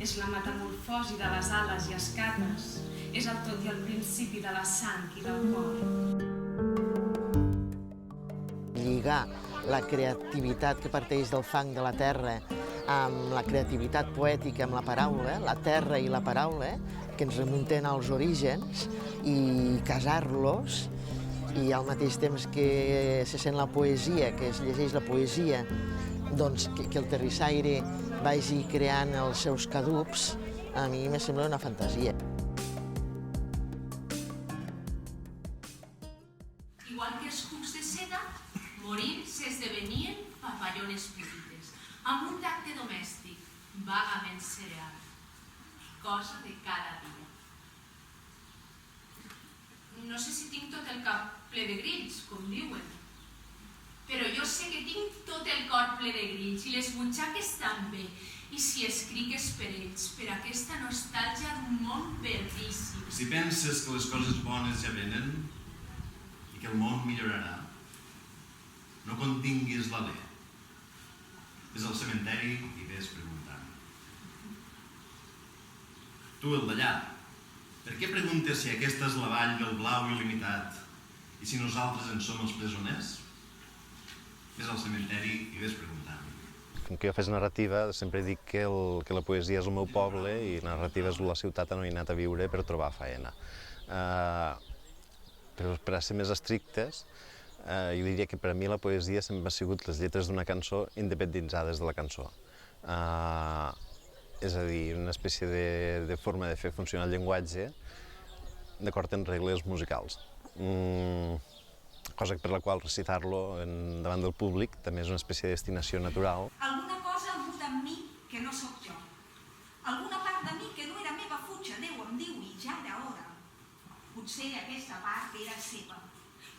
És la metamorfosi de les ales i escates, és el tot i el principi de la sang i del cor. Lligar la creativitat que parteix del fang de la terra amb la creativitat poètica, amb la paraula, la terra i la paraula, que ens remunten als orígens, i casar-los, i al mateix temps que se sent la poesia, que es llegeix la poesia, doncs que el terrissaire vagi creant els seus caducs, a mi me sembla una fantasia. Igual que els cucs de seda, morir s'esdevenien papallones petites, amb un tacte domèstic, vagament cereal, cosa de cada dia. No sé si tinc tot el cap ple de grills, com diuen, però jo sé que tinc tot el cor ple de grills i les butxaques també, i si escric és per ells, per aquesta nostàlgia d'un món verdíssim. Si penses que les coses bones ja venen i que el món millorarà, no continguis l'alè. Ves al cementeri i ves preguntant. Tu, el d'allà, per què preguntes si aquesta és la vall del blau il·limitat i si nosaltres en som els presoners? Ves al cementeri i ves preguntant. Com que jo fes narrativa, sempre dic que la poesia és el meu poble i narrativa és la ciutat on he anat a viure per trobar faena. Però per a ser més estrictes, jo diria que per a mi la poesia sempre ha sigut les lletres d'una cançó independitzades de la cançó. És a dir, una espècie de forma de fer funcionar el llenguatge d'acord amb regles musicals. Cosa per la qual recitar-lo davant del públic també és una espècie de destinació natural. Alguna cosa ha hagut amb mi que no sóc jo. Alguna part de mi que no era meva fuig, Déu em diu, i ja era hora. Potser aquesta part era seva.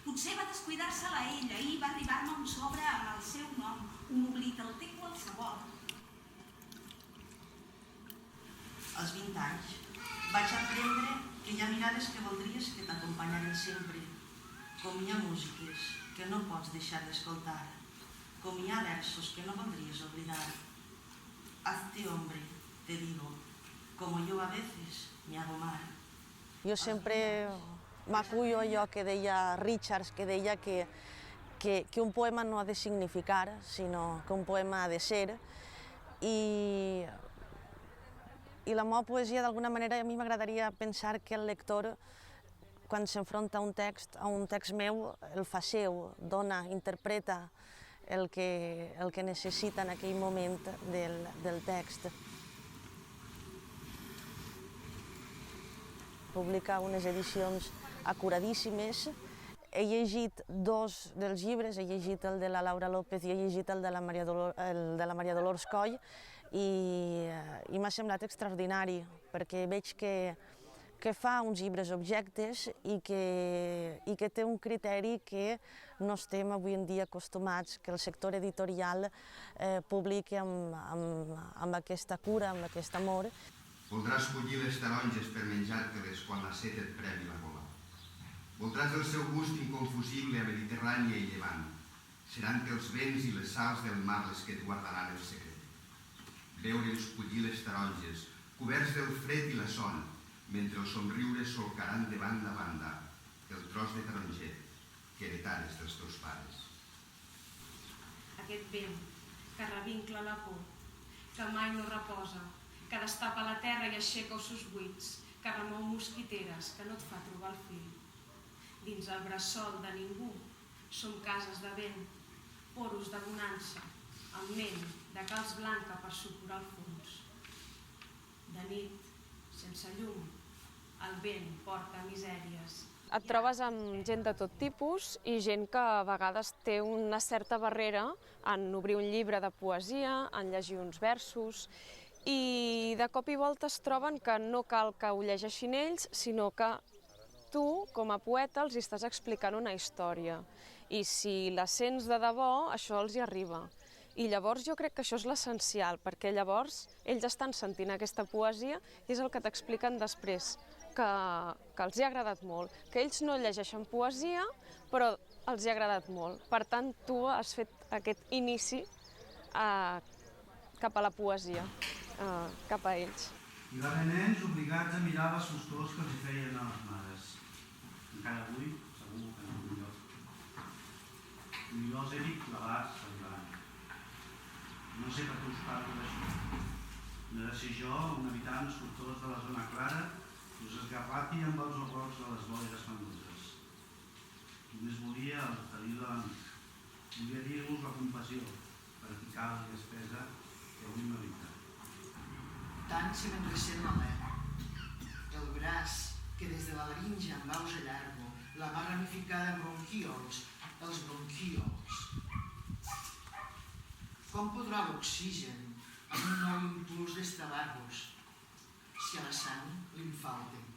Potser va descuidar-se-la ella i va arribar-me un sobre amb el seu nom, un oblit, el té qualsevol. Als 20 anys vaig aprendre que hi ha mirades que voldries que t'acompanyaren sempre, com hi ha músiques que no pots deixar d'escoltar, com hi ha versos que no voldries oblidar. Hazte hombre, te digo, como yo a veces me hago mar. Jo sempre m'acullo allò que deia Richards, que deia que un poema no ha de significar, sinó que un poema ha de ser. I la meva poesia, d'alguna manera, a mi m'agradaria pensar que el lector, quan s'enfronta a un text meu, el fa seu, dona, interpreta el que necessita en aquell moment del text. Publica unes edicions acuradíssimes. He llegit dos dels llibres, he llegit el de la Laura López i he llegit el de la Maria Dolors Coll, i m'ha semblat extraordinari, perquè veig que fa uns llibres objectes i que té un criteri que no estem avui en dia acostumats, que el sector editorial publiqui amb aquesta cura, amb aquest amor. Voldràs collir les taronges per menjar-te-les quan la set et premi la gola. Voldràs el seu gust inconfusible a Mediterrània i Llevant. Seran que els vents i les sals del mar les que et guardaran el secret. Veure'ls collir les taronges, coberts del fred i la son, mentre els somriures solcaran de banda a banda el tros de taronger que heretares dels teus pares. Aquest vent que revincla la por, que mai no reposa, que destapa la terra i aixeca ossos buits, que remou mosquiteres, que no et fa trobar el fil. Dins el bressol de ningú som cases de vent, poros de bonança, amb ment de calç blanca per supurar el fons. De nit, sense llum, el vent porta misèries. Et trobes amb gent de tot tipus i gent que a vegades té una certa barrera en obrir un llibre de poesia, en llegir uns versos, i de cop i volta es troben que no cal que ho llegeixin ells, sinó que tu, com a poeta, els estàs explicant una història. I si la sents de debò, això els hi arriba. I llavors jo crec que això és l'essencial, perquè llavors ells estan sentint aquesta poesia i és el que t'expliquen després, que els hi ha agradat molt, que ells no llegeixen poesia, però els hi ha agradat molt. Per tant, tu has fet aquest inici cap a la poesia. cap a ells. Hi va haver nens obligats a mirar les foscors que els feien a les mares. Encara avui, segur que en algun lloc. Millors eren clavats al davant. No sé per què us parlo d'això. No he de ser jo, un habitant escultors de la zona clara, que us esgarrati amb els horrors de les boires fanguses. Només volia el feliu de l'amic. Volia dir-vos la compassió, practicar la despesa que avui m'habita. Tant se me'n recent l'alè. El braç que des de la laringe amb aus allargo, la mà ramificada en bronquíols, els bronquíols. Com podrà l'oxigen amb un nou impuls d'estravar-vos si a la sang li'n falten?